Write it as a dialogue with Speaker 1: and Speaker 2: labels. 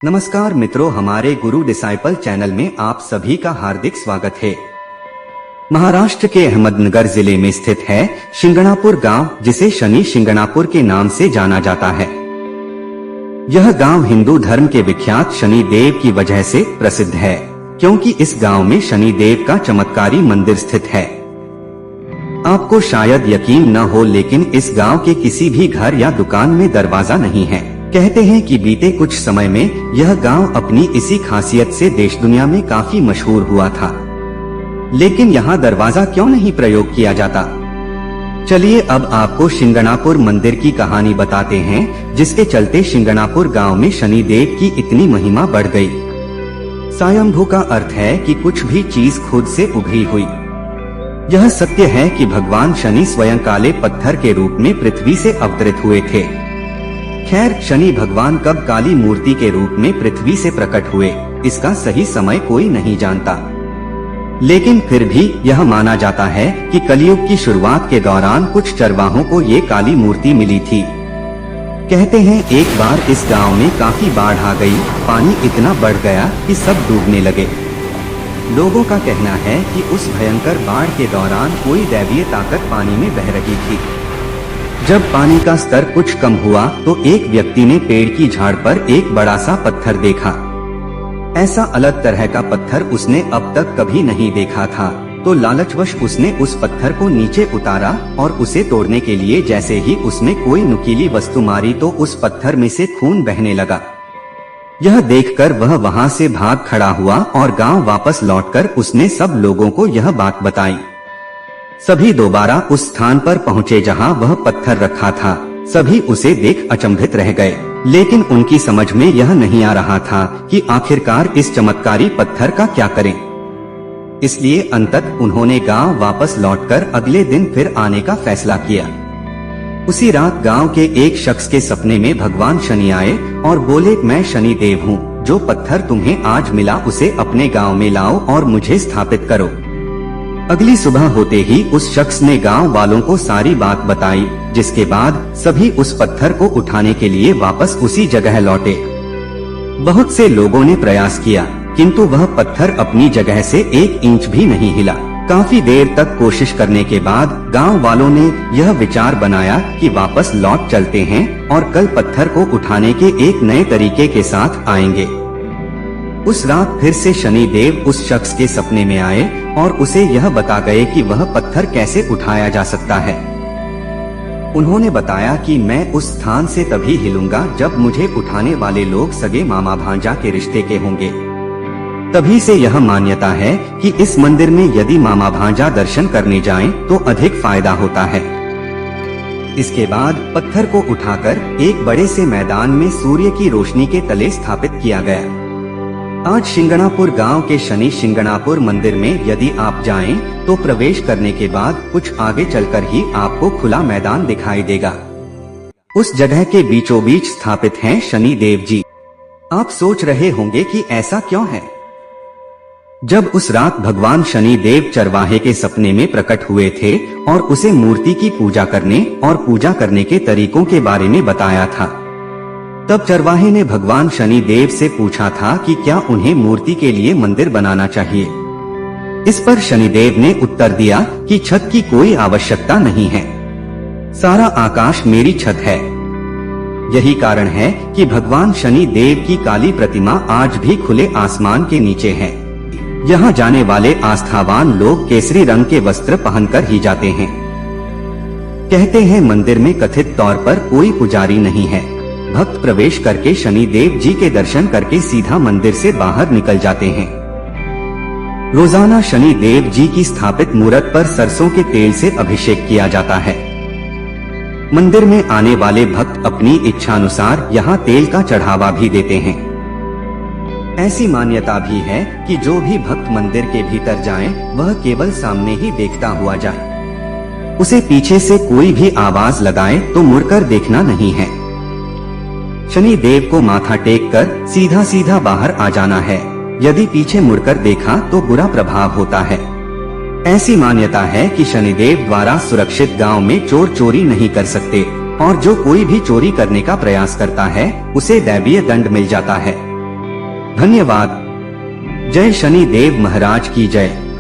Speaker 1: नमस्कार मित्रों, हमारे गुरु डिसाइपल चैनल में आप सभी का हार्दिक स्वागत है। महाराष्ट्र के अहमदनगर जिले में स्थित है शिंगणापुर गांव, जिसे शनि शिंगणापुर के नाम से जाना जाता है। यह गांव हिंदू धर्म के विख्यात शनि देव की वजह से प्रसिद्ध है, क्योंकि इस गांव में शनि देव का चमत्कारी मंदिर स्थित है। आपको शायद यकीन न हो, लेकिन इस गांव के किसी भी घर या दुकान में दरवाजा नहीं है। कहते हैं कि बीते कुछ समय में यह गांव अपनी इसी खासियत से देश दुनिया में काफी मशहूर हुआ था। लेकिन यहाँ दरवाजा क्यों नहीं प्रयोग किया जाता? चलिए अब आपको शिंगणापुर मंदिर की कहानी बताते हैं, जिसके चलते शिंगणापुर गांव में शनि देव की इतनी महिमा बढ़ गई। स्वयंभू का अर्थ है कि कुछ भी चीज खुद से उभरी हुई। यह सत्य है कि भगवान शनि स्वयं काले पत्थर के रूप में पृथ्वी से अवतरित हुए थे। खैर, शनि भगवान कब काली मूर्ति के रूप में पृथ्वी से प्रकट हुए, इसका सही समय कोई नहीं जानता। लेकिन फिर भी यह माना जाता है कि कलयुग की शुरुआत के दौरान कुछ चरवाहों को ये काली मूर्ति मिली थी। कहते हैं एक बार इस गांव में काफी बाढ़ आ गई, पानी इतना बढ़ गया कि सब डूबने लगे। लोगों का कहना है कि उस भयंकर बाढ़ के दौरान कोई दैवीय ताकत पानी में बह रही थी। जब पानी का स्तर कुछ कम हुआ तो एक व्यक्ति ने पेड़ की झाड़ पर एक बड़ा सा पत्थर देखा। ऐसा अलग तरह का पत्थर उसने अब तक कभी नहीं देखा था, तो लालचवश उसने उस पत्थर को नीचे उतारा और उसे तोड़ने के लिए जैसे ही उसने कोई नुकीली वस्तु मारी तो उस पत्थर में से खून बहने लगा। यह देखकर वह वहां से भाग खड़ा हुआ और गांव वापस लौटकर उसने सब लोगों को यह बात बताई। सभी दोबारा उस स्थान पर पहुंचे जहां वह पत्थर रखा था। सभी उसे देख अचंभित रह गए, लेकिन उनकी समझ में यह नहीं आ रहा था कि आखिरकार इस चमत्कारी पत्थर का क्या करें। इसलिए अंततः उन्होंने गांव वापस लौटकर अगले दिन फिर आने का फैसला किया। उसी रात गांव के एक शख्स के सपने में भगवान शनि आए और बोले, मैं शनि देव हूँ, जो पत्थर तुम्हें आज मिला उसे अपने गांव में लाओ और मुझे स्थापित करो। अगली सुबह होते ही उस शख्स ने गांव वालों को सारी बात बताई, जिसके बाद सभी उस पत्थर को उठाने के लिए वापस उसी जगह लौटे। बहुत से लोगों ने प्रयास किया, किंतु वह पत्थर अपनी जगह से 1 इंच भी नहीं हिला। काफी देर तक कोशिश करने के बाद गांव वालों ने यह विचार बनाया कि वापस लौट चलते हैं और कल पत्थर को उठाने के एक नए तरीके के साथ आएंगे। उस रात फिर से शनि देव उस शख्स के सपने में आए और उसे यह बता गए कि वह पत्थर कैसे उठाया जा सकता है। उन्होंने बताया कि मैं उस स्थान से तभी हिलूंगा जब मुझे उठाने वाले लोग सगे मामा भांजा के रिश्ते के होंगे। तभी से यह मान्यता है कि इस मंदिर में यदि मामा भांजा दर्शन करने जाएं तो अधिक फायदा होता है। इसके बाद पत्थर को उठाकर एक बड़े से मैदान में सूर्य की रोशनी के तले स्थापित किया गया। आज शिंगणापुर गांव के शनि शिंगणापुर मंदिर में यदि आप जाएं तो प्रवेश करने के बाद कुछ आगे चलकर ही आपको खुला मैदान दिखाई देगा। उस जगह के बीचों बीच स्थापित हैं शनि देव जी। आप सोच रहे होंगे कि ऐसा क्यों है। जब उस रात भगवान शनि देव चरवाहे के सपने में प्रकट हुए थे और उसे मूर्ति की पूजा करने और पूजा करने के तरीकों के बारे में बताया था, तब चरवाहे ने भगवान शनि देव से पूछा था कि क्या उन्हें मूर्ति के लिए मंदिर बनाना चाहिए। इस पर शनिदेव ने उत्तर दिया कि छत की कोई आवश्यकता नहीं है, सारा आकाश मेरी छत है। यही कारण है कि भगवान शनि देव की काली प्रतिमा आज भी खुले आसमान के नीचे है। यहाँ जाने वाले आस्थावान लोग केसरी रंग के वस्त्र पहनकर ही जाते हैं। कहते हैं मंदिर में कथित तौर पर कोई पुजारी नहीं है। भक्त प्रवेश करके शनि देव जी के दर्शन करके सीधा मंदिर से बाहर निकल जाते हैं। रोजाना शनि देव जी की स्थापित मूर्ति पर सरसों के तेल से अभिषेक किया जाता है। मंदिर में आने वाले भक्त अपनी इच्छानुसार यहाँ तेल का चढ़ावा भी देते हैं। ऐसी मान्यता भी है कि जो भी भक्त मंदिर के भीतर जाए वह केवल सामने ही देखता हुआ जाए। उसे पीछे से कोई भी आवाज लगाए तो मुड़कर देखना नहीं है। शनि देव को माथा टेक कर सीधा सीधा बाहर आ जाना है। यदि पीछे मुड़कर देखा तो बुरा प्रभाव होता है। ऐसी मान्यता है कि शनिदेव द्वारा सुरक्षित गांव में चोर चोरी नहीं कर सकते और जो कोई भी चोरी करने का प्रयास करता है उसे दैवीय दंड मिल जाता है। धन्यवाद। जय शनि देव महाराज की जय।